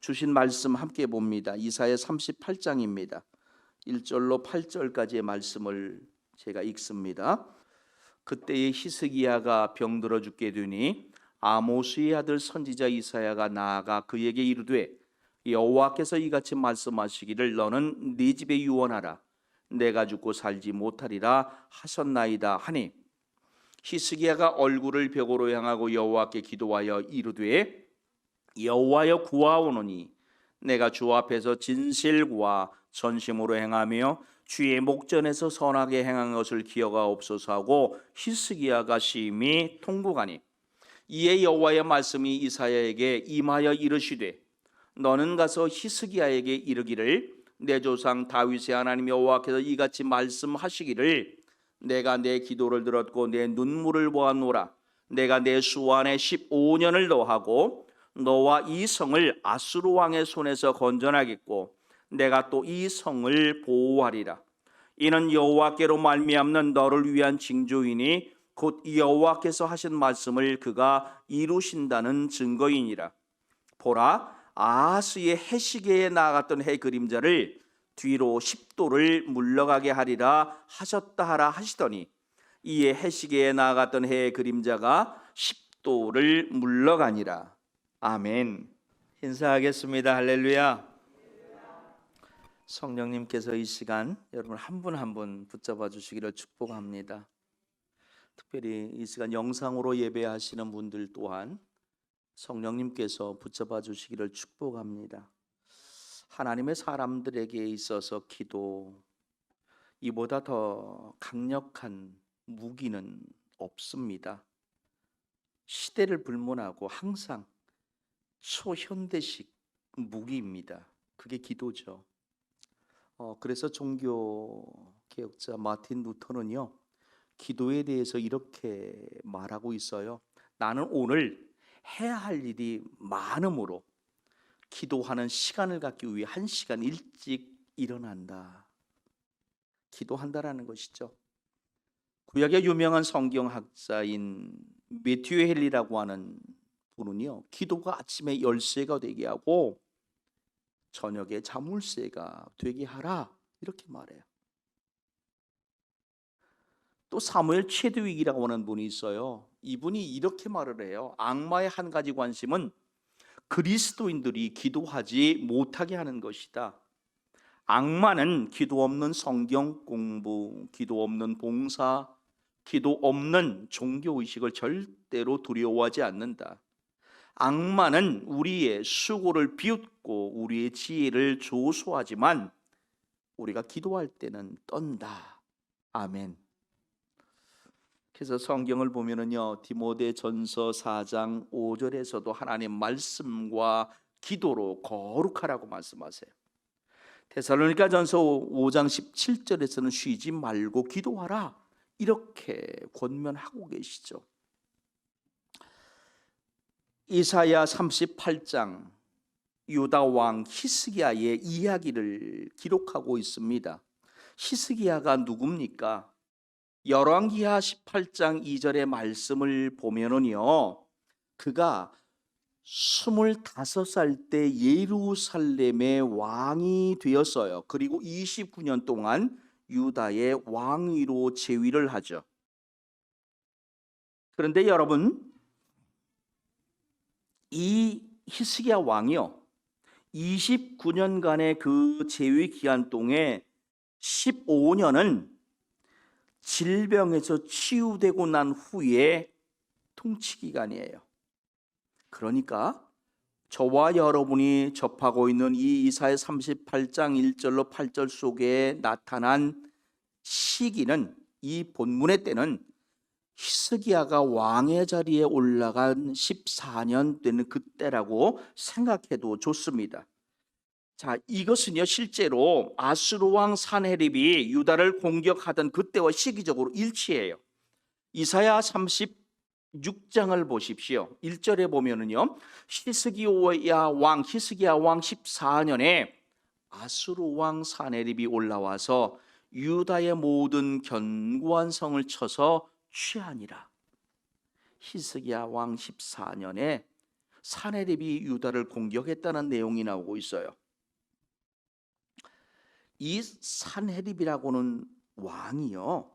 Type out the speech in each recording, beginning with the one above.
주신 말씀 함께 봅니다. 이사야 38장입니다. 1절로 8절까지의 말씀을 제가 읽습니다. 그때에 히스기야가 병들어 죽게 되니 아모스의 아들 선지자 이사야가 나아가 그에게 이르되 여호와께서 이같이 말씀하시기를 너는 네 집에 유언하라. 내가 죽고 살지 못하리라 하셨나이다 하니 히스기야가 얼굴을 벽으로 향하고 여호와께 기도하여 이르되 여호와여 구하오노니 내가 주 앞에서 진실과 전심으로 행하며 주의 목전에서 선하게 행한 것을 기억하옵소서 하고 히스기야가 심히 통곡하니 이에 여호와의 말씀이 이사야에게 임하여 이르시되 너는 가서 히스기야에게 이르기를 내 조상 다윗의 하나님 여호와께서 이같이 말씀하시기를 내가 내 기도를 들었고 내 눈물을 보았노라. 내가 내 수 안에 15년을 더하고 너와 이 성을 아수르 왕의 손에서 건져나겠고 내가 또 이 성을 보호하리라. 이는 여호와께로 말미암는 너를 위한 징조이니 곧 여호와께서 하신 말씀을 그가 이루신다는 증거이니라. 보라, 아하스의 해시계에 나아갔던 해 그림자를 뒤로 10도를 물러가게 하리라 하셨다 하라 하시더니 이에 해시계에 나아갔던 해의 그림자가 10도를 물러가니라. 아멘. 인사하겠습니다. 할렐루야. 성령님께서 이 시간 여러분 한 분 한 분 붙잡아 주시기를 축복합니다. 특별히 이 시간 영상으로 예배하시는 분들 또한 성령님께서 붙잡아 주시기를 축복합니다. 하나님의 사람들에게 있어서 기도, 이보다 더 강력한 무기는 없습니다. 시대를 불문하고 항상 초현대식 무기입니다. 그게 기도죠. 그래서 종교 개혁자 마틴 루터는요, 기도에 대해서 이렇게 말하고 있어요. 나는 오늘 해야 할 일이 많으므로 기도하는 시간을 갖기 위해 1시간 일찍 일어난다. 기도한다라는 것이죠. 구약의 유명한 성경학자인 매튜 헬리라고 하는 분은요, 기도가 아침에 열쇠가 되게 하고 저녁에 자물쇠가 되게 하라 이렇게 말해요. 또 사무엘 최드윅이라고 하는 분이 있어요. 이분이 이렇게 말을 해요. 악마의 한 가지 관심은 그리스도인들이 기도하지 못하게 하는 것이다. 악마는 기도 없는 성경 공부, 기도 없는 봉사, 기도 없는 종교의식을 절대로 두려워하지 않는다. 악마는 우리의 수고를 비웃고 우리의 지혜를 조소하지만 우리가 기도할 때는 떤다. 아멘. 그래서 성경을 보면은요, 디모데전서 4장 5절에서도 하나님 말씀과 기도로 거룩하라고 말씀하세요. 데살로니가전서 5장 17절에서는 쉬지 말고 기도하라 이렇게 권면하고 계시죠. 이사야 38장 유다 왕 히스기야의 이야기를 기록하고 있습니다. 히스기야가 누굽니까? 열왕기하 18장 2절의 말씀을 보면은요, 그가 25살 때 예루살렘의 왕이 되었어요. 그리고 29년 동안 유다의 왕위로 재위를 하죠. 그런데 여러분, 이 히스기야 왕이요, 29년간의 그 재위 기간 동안 15년은 질병에서 치유되고 난 후에 통치 기간이에요. 그러니까 저와 여러분이 접하고 있는 이 이사야 38장 1절로 8절 속에 나타난 시기는, 이 본문의 때는 히스기야가 왕의 자리에 올라간 14년 되는 그때라고 생각해도 좋습니다. 자, 이것은요 실제로 아수르 왕 산헤립이 유다를 공격하던 그때와 시기적으로 일치해요. 이사야 36장을 보십시오. 1절에 보면은요, 히스기야 왕 14년에 아수르 왕 산헤립이 올라와서 유다의 모든 견고한 성을 쳐서 취하니라. 히스기야 왕 14년에 사내립이 유다를 공격했다는 내용이 나오고 있어요. 이 산헤립이라고는 왕이요,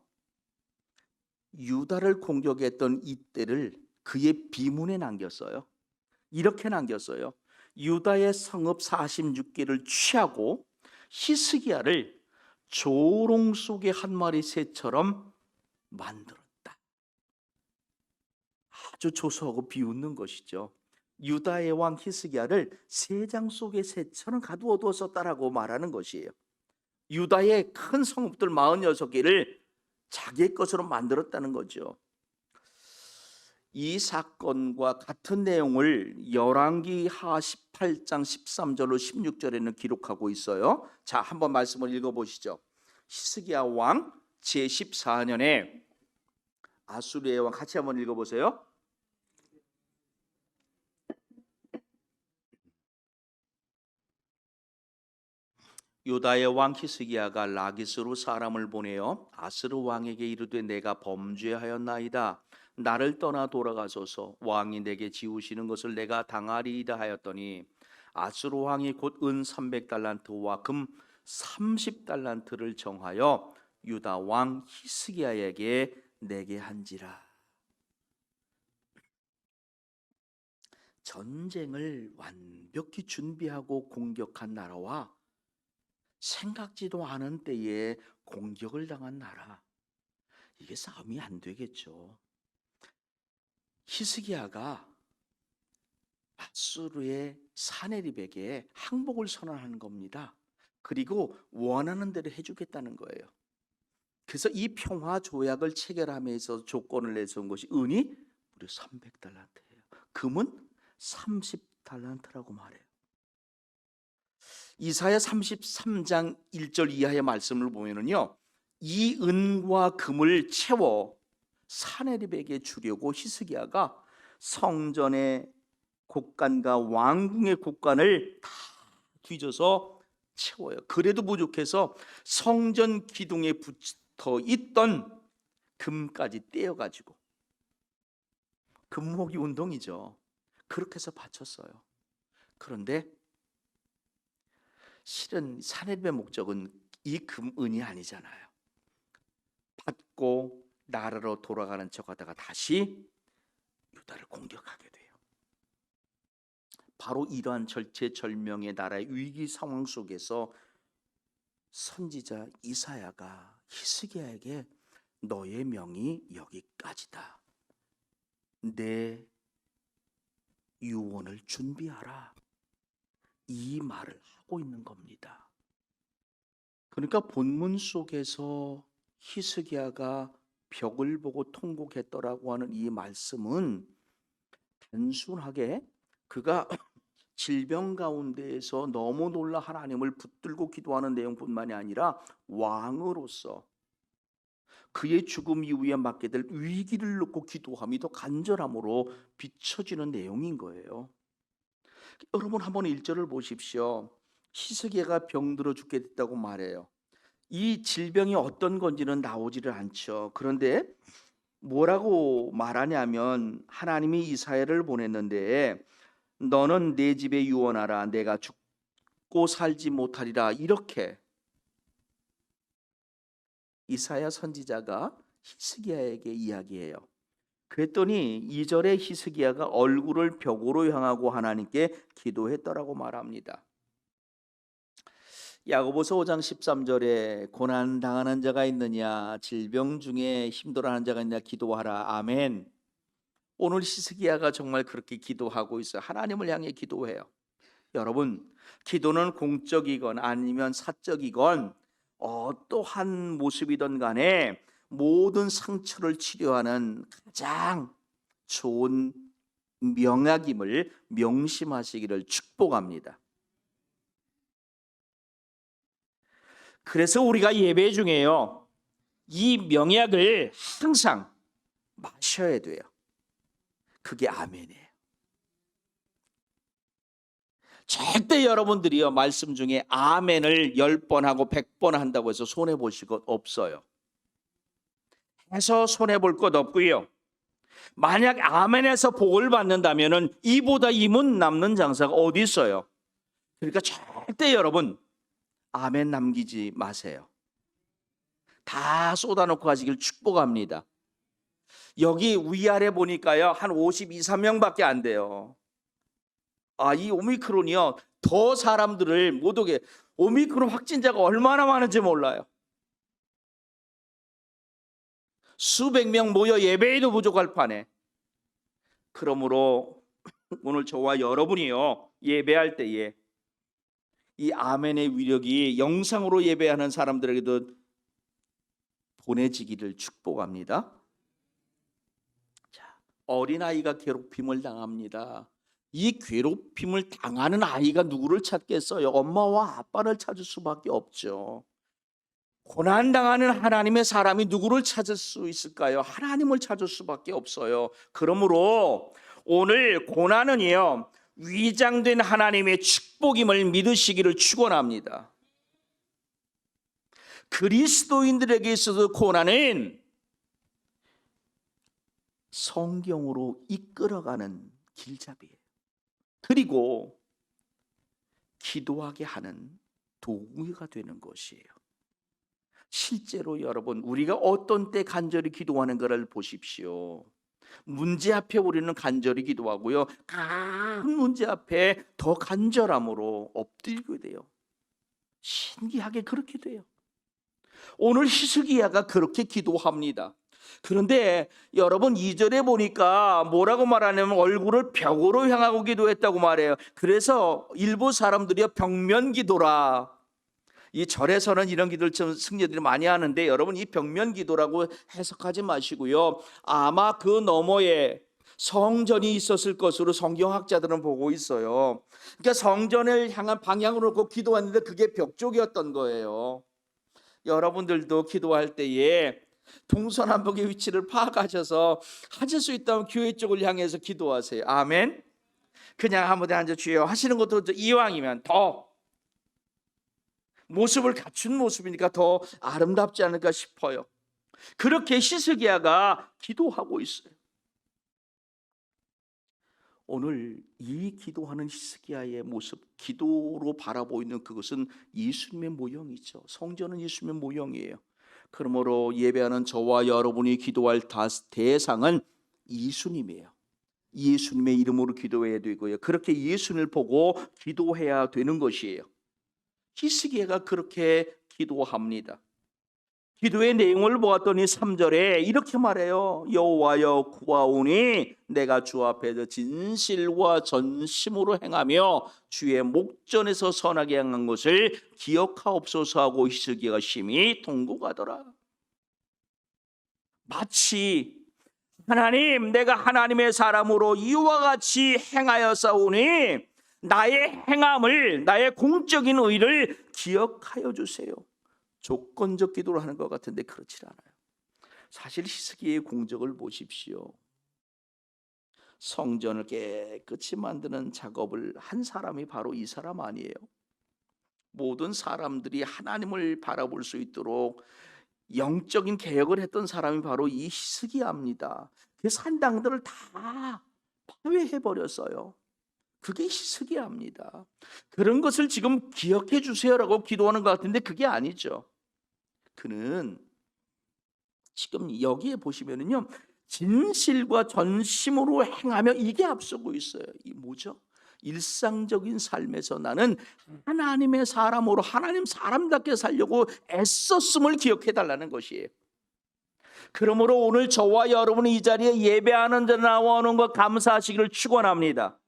유다를 공격했던 이때를 그의 비문에 남겼어요. 이렇게 남겼어요. 유다의 성읍 46개를 취하고 히스기야를 조롱 속의 한 마리 새처럼 만들었다. 아주 조소하고 비웃는 것이죠. 유다의 왕 히스기야를 새장 속의 새처럼 가두어 두었었다라고 말하는 것이에요. 유다의 큰 성읍들 46개를 자기의 것으로 만들었다는 거죠. 이 사건과 같은 내용을 열왕기하 18장 13절로 16절에는 기록하고 있어요. 자, 한번 말씀을 읽어보시죠. 히스기야 왕 제14년에 아수르의 왕, 같이 한번 읽어보세요. 유다의 왕 히스기야가 라기스로 사람을 보내어 아스르 왕에게 이르되 내가 범죄하였나이다. 나를 떠나 돌아가소서. 왕이 내게 지우시는 것을 내가 당하리이다 하였더니 아스르 왕이 곧 은 300달란트와 금 30달란트를 정하여 유다 왕 히스기야에게 내게 한지라. 전쟁을 완벽히 준비하고 공격한 나라와 생각지도 않은 때에 공격을 당한 나라, 이게 싸움이 안 되겠죠. 히스기야가 아수르의 사네립에게 항복을 선언하는 겁니다. 그리고 원하는 대로 해주겠다는 거예요. 그래서 이 평화 조약을 체결하면서 조건을 내세운 것이 은이 무려 300달란트예요. 금은 30달란트라고 말해요. 이사야 33장 1절 이하의 말씀을 보면은요, 이 은과 금을 채워 사네립에게 주려고 히스기야가 성전의 곡간과 왕궁의 곡간을 다 뒤져서 채워요. 그래도 부족해서 성전 기둥에 붙어 있던 금까지 떼어가지고, 금모기 운동이죠. 그렇게 해서 바쳤어요. 그런데 실은 사내립의 목적은 이 금은이 아니잖아요. 받고 나라로 돌아가는 척하다가 다시 유다를 공격하게 돼요. 바로 이러한 절체절명의 나라의 위기 상황 속에서 선지자 이사야가 히스기야에게 너의 명이 여기까지다. 내 유언을 준비하라. 이 말을 하고 있는 겁니다. 그러니까 본문 속에서 히스기야가 벽을 보고 통곡했더라고 하는 이 말씀은 단순하게 그가 질병 가운데에서 너무 놀라 하나님을 붙들고 기도하는 내용뿐만이 아니라 왕으로서 그의 죽음 이후에 맞게 될 위기를 놓고 기도함이 더 간절함으로 비춰지는 내용인 거예요. 여러분 한번 1절을 보십시오. 히스기야가 병들어 죽게 됐다고 말해요. 이 질병이 어떤 건지는 나오지를 않죠. 그런데 뭐라고 말하냐면 하나님이 이사야를 보냈는데 너는 내 집에 유언하라. 내가 죽고 살지 못하리라. 이렇게 이사야 선지자가 히스기야에게 이야기해요. 그랬더니 2절에 히스기야가 얼굴을 벽으로 향하고 하나님께 기도했더라고 말합니다. 야고보서 5장 13절에 고난 당하는 자가 있느냐, 질병 중에 힘들어하는 자가 있느냐 기도하라. 아멘. 오늘 히스기야가 정말 그렇게 기도하고 있어요. 하나님을 향해 기도해요. 여러분, 기도는 공적이건 아니면 사적이건 어떠한 모습이든 간에 모든 상처를 치료하는 가장 좋은 명약임을 명심하시기를 축복합니다. 그래서 우리가 예배 중에요, 이 명약을 항상 마셔야 돼요. 그게 아멘이에요. 절대 여러분들이요 말씀 중에 아멘을 10번 하고 100번 한다고 해서 손해보실 것 없어요. 해서 손해볼 것 없고요, 만약 아멘에서 복을 받는다면은 이보다 이문 남는 장사가 어디 있어요? 그러니까 절대 여러분 아멘 남기지 마세요. 다 쏟아놓고 가시길 축복합니다. 여기 위아래 보니까요 한 52, 3명밖에 안 돼요. 이 오미크론이요 더 사람들을 못 오게, 오미크론 확진자가 얼마나 많은지 몰라요. 수백 명 모여 예배에도 부족할 판에. 그러므로 오늘 저와 여러분이요 예배할 때에 이 아멘의 위력이 영상으로 예배하는 사람들에게도 보내지기를 축복합니다. 자, 어린아이가 괴롭힘을 당합니다. 이 괴롭힘을 당하는 아이가 누구를 찾겠어요? 엄마와 아빠를 찾을 수밖에 없죠. 고난당하는 하나님의 사람이 누구를 찾을 수 있을까요? 하나님을 찾을 수밖에 없어요. 그러므로 오늘 고난은요 위장된 하나님의 축복임을 믿으시기를 축원합니다. 그리스도인들에게 있어서 고난은 성경으로 이끌어가는 길잡이에요. 그리고 기도하게 하는 도구가 되는 것이에요. 실제로 여러분 우리가 어떤 때 간절히 기도하는 것을 보십시오. 문제 앞에 우리는 간절히 기도하고요 큰 문제 앞에 더 간절함으로 엎드리게 돼요. 신기하게 그렇게 돼요. 오늘 히스기야가 그렇게 기도합니다. 그런데 여러분 2절에 보니까 뭐라고 말하냐면 얼굴을 벽으로 향하고 기도했다고 말해요. 그래서 일부 사람들이 벽면 기도라, 이 절에서는 이런 기도를 좀 승려들이 많이 하는데 여러분 이 벽면 기도라고 해석하지 마시고요 아마 그 너머에 성전이 있었을 것으로 성경학자들은 보고 있어요. 그러니까 성전을 향한 방향으로 놓고 기도했는데 그게 벽 쪽이었던 거예요. 여러분들도 기도할 때에 동서남북의 위치를 파악하셔서 하실 수 있다면 교회 쪽을 향해서 기도하세요. 아멘. 그냥 아무 데 앉아 주여 하시는 것도 이왕이면 더 모습을 갖춘 모습이니까 더 아름답지 않을까 싶어요. 그렇게 히스기야가 기도하고 있어요. 오늘 이 기도하는 히스기야의 모습, 기도로 바라보이는 그것은 예수님의 모형이죠. 성전은 예수님의 모형이에요. 그러므로 예배하는 저와 여러분이 기도할 대상은 예수님이에요. 예수님의 이름으로 기도해야 되고요. 그렇게 예수님을 보고 기도해야 되는 것이에요. 히스기야가 그렇게 기도합니다. 기도의 내용을 보았더니 3절에 이렇게 말해요. 여호와여 구하오니 내가 주 앞에서 진실과 전심으로 행하며 주의 목전에서 선하게 행한 것을 기억하옵소서 하고 히스기야가 심히 통곡하더라. 마치 하나님 내가 하나님의 사람으로 이와 같이 행하였사오니 나의 행함을, 나의 공적인 의를 기억하여 주세요. 조건적 기도를 하는 것 같은데 그렇지 않아요. 사실 히스기야의 공적을 보십시오. 성전을 깨끗이 만드는 작업을 한 사람이 바로 이 사람 아니에요. 모든 사람들이 하나님을 바라볼 수 있도록 영적인 개혁을 했던 사람이 바로 이 히스기야입니다. 그 산당들을 다 파괴해버렸어요. 그게 히스기야입니다. 그런 것을 지금 기억해 주세요라고 기도하는 것 같은데 그게 아니죠. 그는 지금 여기에 보시면은요 진실과 전심으로 행하며 이게 앞서고 있어요. 이 뭐죠? 일상적인 삶에서 나는 하나님의 사람으로 하나님 사람답게 살려고 애썼음을 기억해 달라는 것이에요. 그러므로 오늘 저와 여러분이 이 자리에 예배하는 데 나오는 것 감사하시기를 축원합니다.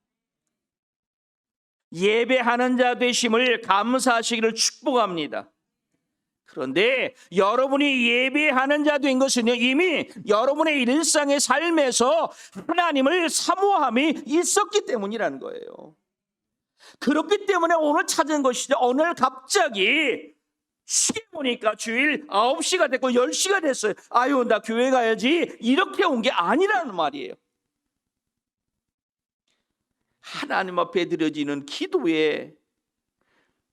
예배하는 자 되심을 감사하시기를 축복합니다. 그런데 여러분이 예배하는 자 된 것은 이미 여러분의 일상의 삶에서 하나님을 사모함이 있었기 때문이라는 거예요. 그렇기 때문에 오늘 찾은 것이죠. 오늘 갑자기 시계 보니까 주일 9시가 됐고 10시가 됐어요. 아유 나 교회 가야지 이렇게 온 게 아니라는 말이에요. 하나님 앞에 드려지는 기도에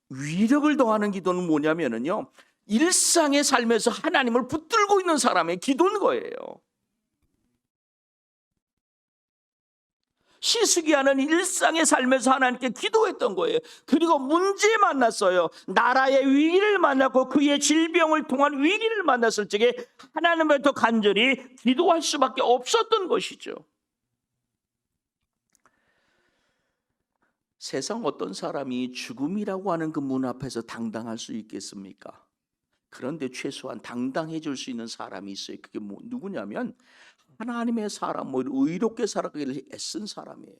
위력을 더하는 기도는 뭐냐면요 일상의 삶에서 하나님을 붙들고 있는 사람의 기도인 거예요. 히스기야는 일상의 삶에서 하나님께 기도했던 거예요. 그리고 문제 만났어요. 나라의 위기를 만났고 그의 질병을 통한 위기를 만났을 적에 하나님부터 간절히 기도할 수밖에 없었던 것이죠. 세상 어떤 사람이 죽음이라고 하는 그 문 앞에서 당당할 수 있겠습니까? 그런데 최소한 당당해질 수 있는 사람이 있어요. 그게 누구냐면 하나님의 사람, 의롭게 살아가기를 애쓴 사람이에요.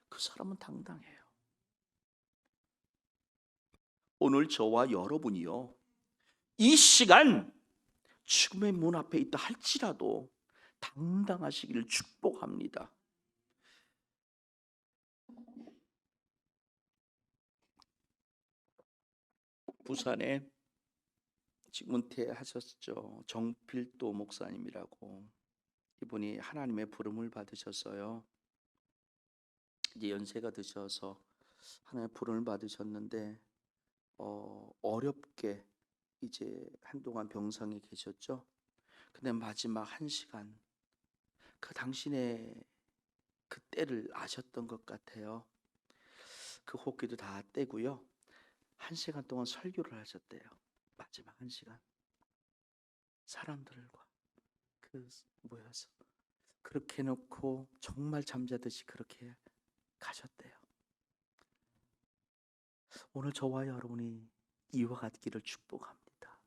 그 사람은 당당해요. 오늘 저와 여러분이요, 이 시간 죽음의 문 앞에 있다 할지라도 당당하시기를 축복합니다. 부산에 지금 은퇴하셨죠. 정필도 목사님이라고, 이분이 하나님의 부름을 받으셨어요. 이제 연세가 드셔서 하나님의 부름을 받으셨는데 어렵게 이제 한동안 병상에 계셨죠. 근데 마지막 1시간, 그 당신의 그 때를 아셨던 것 같아요. 그 호흡기도 다 떼고요, 1시간 동안 설교를 하셨대요. 마지막 1시간 사람들과 모여서 그렇게 해놓고 정말 잠자듯이 그렇게 가셨대요. 오늘 저와 여러분이 이와 같기를 축복합니다.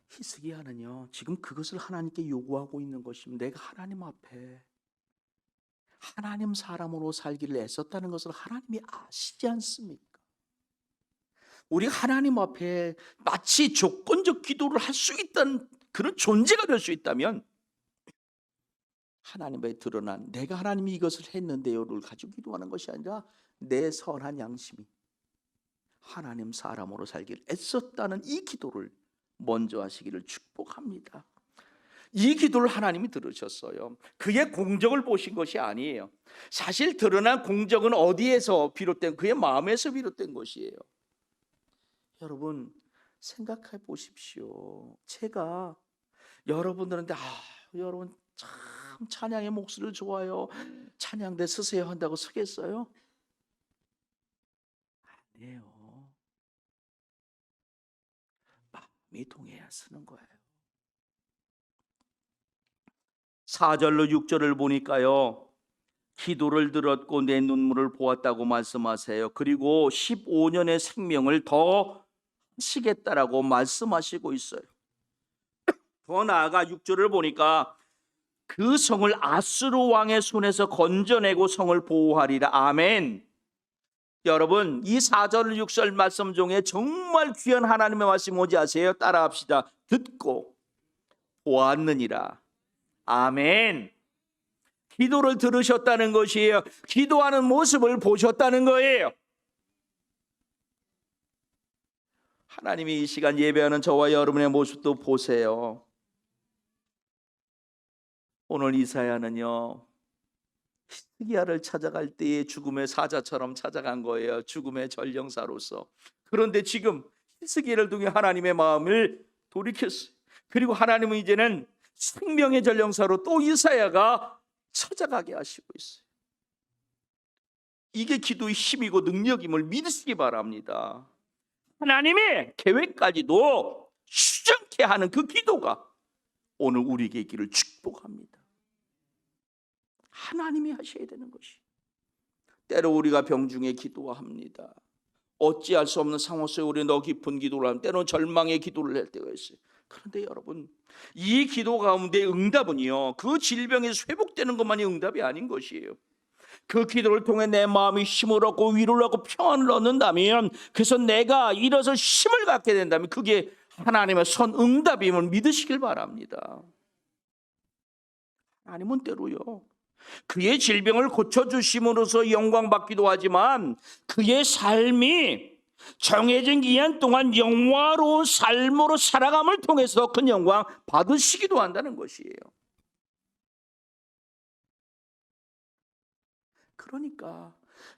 히스기야는요, 지금 그것을 하나님께 요구하고 있는 것입니다. 내가 하나님 앞에 하나님 사람으로 살기를 애썼다는 것을 하나님이 아시지 않습니까? 우리 하나님 앞에 마치 조건적 기도를 할 수 있다는 그런 존재가 될 수 있다면, 하나님에 드러난 내가 하나님이 이것을 했는데요를 가지고 기도하는 것이 아니라 내 선한 양심이 하나님 사람으로 살기를 애썼다는 이 기도를 먼저 하시기를 축복합니다. 이 기도를 하나님이 들으셨어요. 그의 공적을 보신 것이 아니에요. 사실 드러난 공적은 어디에서 비롯된, 그의 마음에서 비롯된 것이에요. 여러분 생각해 보십시오. 제가 여러분들한테 여러분 참 찬양의 목소리를 좋아요, 찬양대 쓰세요 한다고 쓰겠어요? 아니에요. 마음이 동해야 쓰는 거예요. 4절로 6절을 보니까요, 기도를 들었고 내 눈물을 보았다고 말씀하세요. 그리고 15년의 생명을 더 하시겠다라고 말씀하시고 있어요. 더 나아가 6절을 보니까 그 성을 아수르 왕의 손에서 건져내고 성을 보호하리라. 아멘. 여러분, 이 4절 6절 말씀 중에 정말 귀한 하나님의 말씀 뭔지 아세요? 따라합시다. 듣고 보았느니라. 아멘. 기도를 들으셨다는 것이에요. 기도하는 모습을 보셨다는 거예요. 하나님이 이 시간 예배하는 저와 여러분의 모습도 보세요. 오늘 이사야는요, 히스기야를 찾아갈 때의 죽음의 사자처럼 찾아간 거예요. 죽음의 전령사로서. 그런데 지금 히스기야를 통해 하나님의 마음을 돌이켰어요. 그리고 하나님은 이제는 생명의 전령사로 또 이사야가 찾아가게 하시고 있어요. 이게 기도의 힘이고 능력임을 믿으시기 바랍니다. 하나님의 계획까지도 수정케 하는 그 기도가 오늘 우리에게 있기를 축복합니다. 하나님이 하셔야 되는 것이. 때로 우리가 병중에 기도합니다. 어찌할 수 없는 상황 속에 우리 더 깊은 기도를 하면 때로는 절망의 기도를 할 때가 있어요. 그런데 여러분, 이 기도 가운데 응답은요, 그 질병에서 회복되는 것만이 응답이 아닌 것이에요. 그 기도를 통해 내 마음이 힘을 얻고 위로를 얻고 평안을 얻는다면, 그래서 내가 일어서 힘을 갖게 된다면 그게 하나님의 선 응답임을 믿으시길 바랍니다. 하나님은 때로요, 그의 질병을 고쳐주심으로써 영광받기도 하지만 그의 삶이 정해진 기간 동안 영화로운 삶으로 살아감을 통해서 그 영광 받으시기도 한다는 것이에요. 그러니까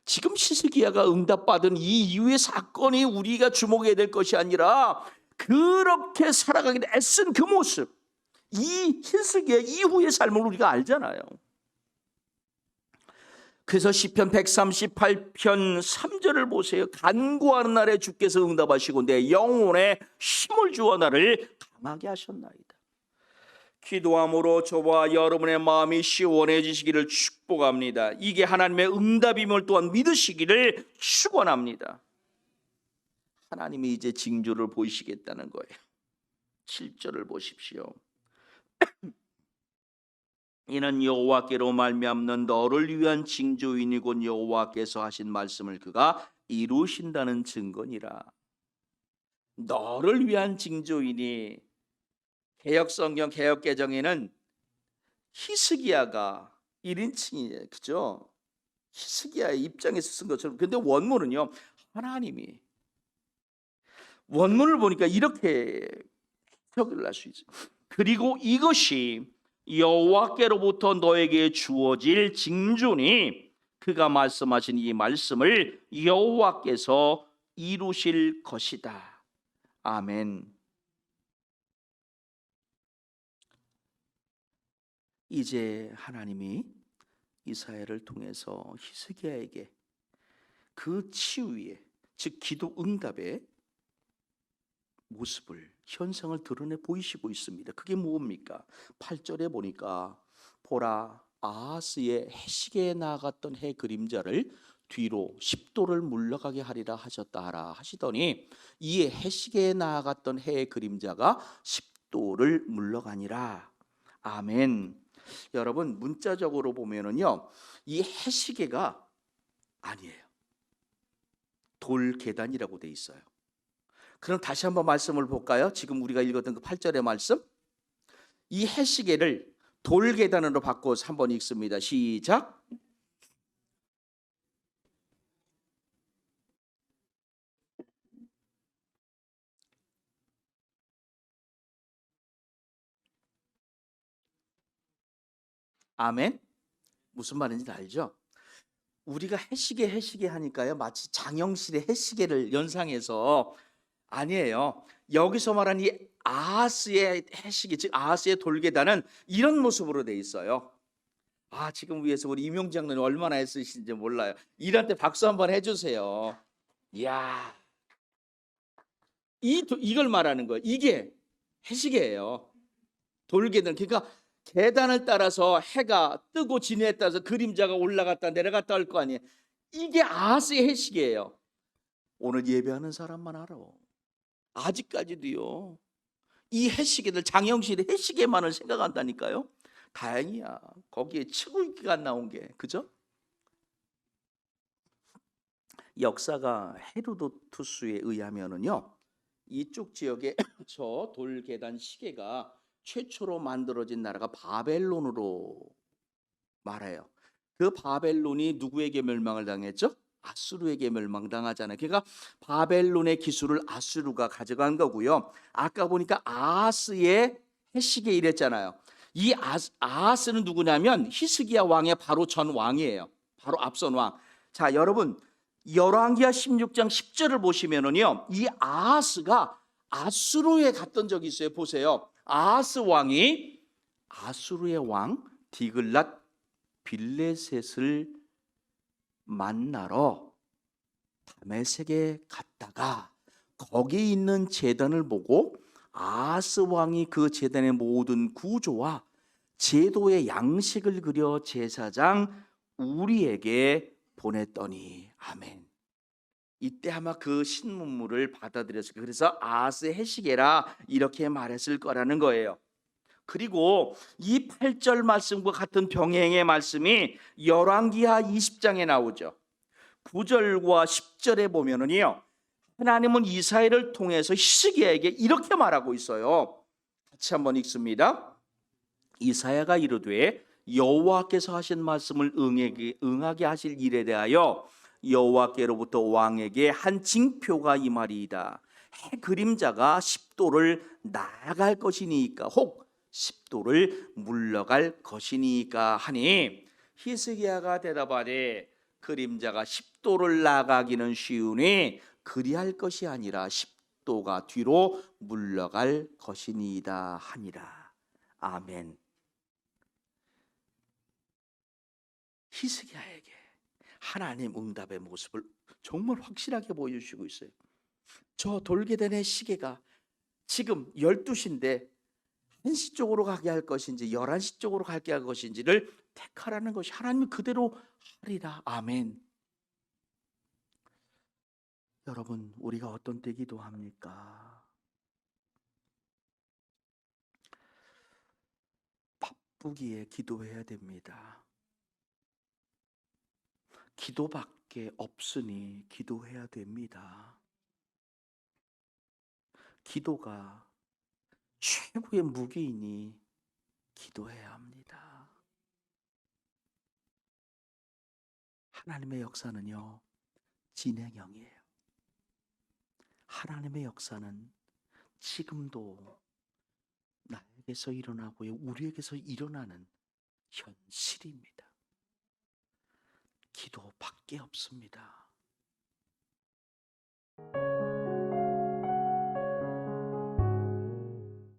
지금 히스기야가 응답받은 이 이후의 사건이 우리가 주목해야 될 것이 아니라 그렇게 살아가기를 애쓴 그 모습, 이 히스기야 이후의 삶을 우리가 알잖아요. 그래서 시편 138편 3절을 보세요. 간구하는 날에 주께서 응답하시고 내 영혼에 힘을 주어 나를 강하게 하셨나이다. 기도함으로 저와 여러분의 마음이 시원해지시기를 축복합니다. 이게 하나님의 응답임을 또한 믿으시기를 축원합니다. 하나님이 이제 징조를 보이시겠다는 거예요. 7절을 보십시오. 이는 여호와께로 말미암는 너를 위한 징조이니 곧 여호와께서 하신 말씀을 그가 이루신다는 증거니라. 너를 위한 징조이니, 개역성경 개역개정에는 히스기야가 1인칭이에요. 그죠? 히스기야의 입장에서 쓴 것처럼. 근데 원문은요, 하나님이. 원문을 보니까 이렇게 해석을 할 수 있어요. 그리고 이것이 여호와께로부터 너에게 주어질 징조니 그가 말씀하신 이 말씀을 여호와께서 이루실 것이다. 아멘. 이제 하나님이 이사야를 통해서 히스기야에게 그 치유의, 즉 기도 응답의 모습을, 현상을 드러내 보이시고 있습니다. 그게 뭡니까? 8절에 보니까 보라, 아하스의 해시계에 나아갔던 해 그림자를 뒤로 10도를 물러가게 하리라 하셨다 하시더니 이 해시계에 나아갔던 해의 그림자가 10도를 물러가니라. 아멘. 여러분, 문자적으로 보면은요, 이 해시계가 아니에요. 돌 계단이라고 돼 있어요. 그럼 다시 한번 말씀을 볼까요? 지금 우리가 읽었던 그 8절의 말씀, 이 해시계를 돌 계단으로 바꿔서 한번 읽습니다. 시작. 아멘. 무슨 말인지 알죠? 우리가 해시계 하니까요, 마치 장영실의 해시계를 연상해서, 아니에요. 여기서 말한 이 아하스의 해시계, 즉 아하스의 돌계단은 이런 모습으로 돼 있어요. 지금 위에서 우리 임용 장로님 얼마나 애쓰신지 몰라요. 이한테 박수 한번 해주세요. 이야, 이걸 말하는 거예요. 이게 해시계예요. 돌계단. 그러니까 계단을 따라서 해가 뜨고 지느에 따라서 그림자가 올라갔다 내려갔다 할 거 아니에요. 이게 아하스의 해시계예요. 오늘 예배하는 사람만 알아. 아직까지도요, 이 해시계들, 장영실의 해시계만을 생각한다니까요. 다행이야. 거기에 치구기가 안 나온 게, 그죠? 역사가 헤로도투스에 의하면은요, 이쪽 지역에 저 돌계단 시계가 최초로 만들어진 나라가 바벨론으로 말해요. 그 바벨론이 누구에게 멸망을 당했죠? 아수르에게 멸망당하잖아요. 그러니까 바벨론의 기술을 아수르가 가져간 거고요. 아까 보니까 아하스의 해시계 이랬잖아요. 이 아하스는 누구냐면 히스기야 왕의 바로 전 왕이에요. 바로 앞선 왕. 자, 여러분, 열왕기하 16장 10절을 보시면은요, 이 아하스가 아수르에 갔던 적이 있어요. 보세요. 아하스 왕이 아수르의 왕 디글랏 빌레셋을 만나러 다메섹에 갔다가 거기 있는 제단을 보고 아하스 왕이 그 제단의 모든 구조와 제도의 양식을 그려 제사장 우리에게 보냈더니, 아멘. 이때 아마 그 신문물을 받아들였어요. 그래서 아하스의 해시계라 이렇게 말했을 거라는 거예요. 그리고 이 8절 말씀과 같은 병행의 말씀이 열왕기하 20장에 나오죠. 9절과 10절에 보면은요, 하나님은 이사야를 통해서 히스기야에게 이렇게 말하고 있어요. 같이 한번 읽습니다. 이사야가 이르되 여호와께서 하신 말씀을 응하게 하실 일에 대하여 여호와께로부터 왕에게 한 징표가 이 말이이다. 해 그림자가 10도를 나아갈 것이니까 혹 10도를 물러갈 것이니까 하니, 히스기야가 대답하되 그림자가 10도를 나가기는 쉬우니 그리할 것이 아니라 10도가 뒤로 물러갈 것이니이다 하니라. 아멘. 히스기야에게 하나님 응답의 모습을 정말 확실하게 보여주시고 있어요. 저 돌게된의 시계가 지금 12시인데 1시 쪽으로 가게 할 것인지 11시 쪽으로 가게 할 것인지를 택하라는 것이 하나님이 그대로 하리라. 아멘. 여러분, 우리가 어떤 때 기도합니까? 바쁘기에 기도해야 됩니다. 기도밖에 없으니 기도해야 됩니다. 기도가 최고의 무기이니 기도해야 합니다. 하나님의 역사는요, 진행형이에요. 하나님의 역사는 지금도 나에게서 일어나고요, 우리에게서 일어나는 현실입니다. 기도밖에 없습니다.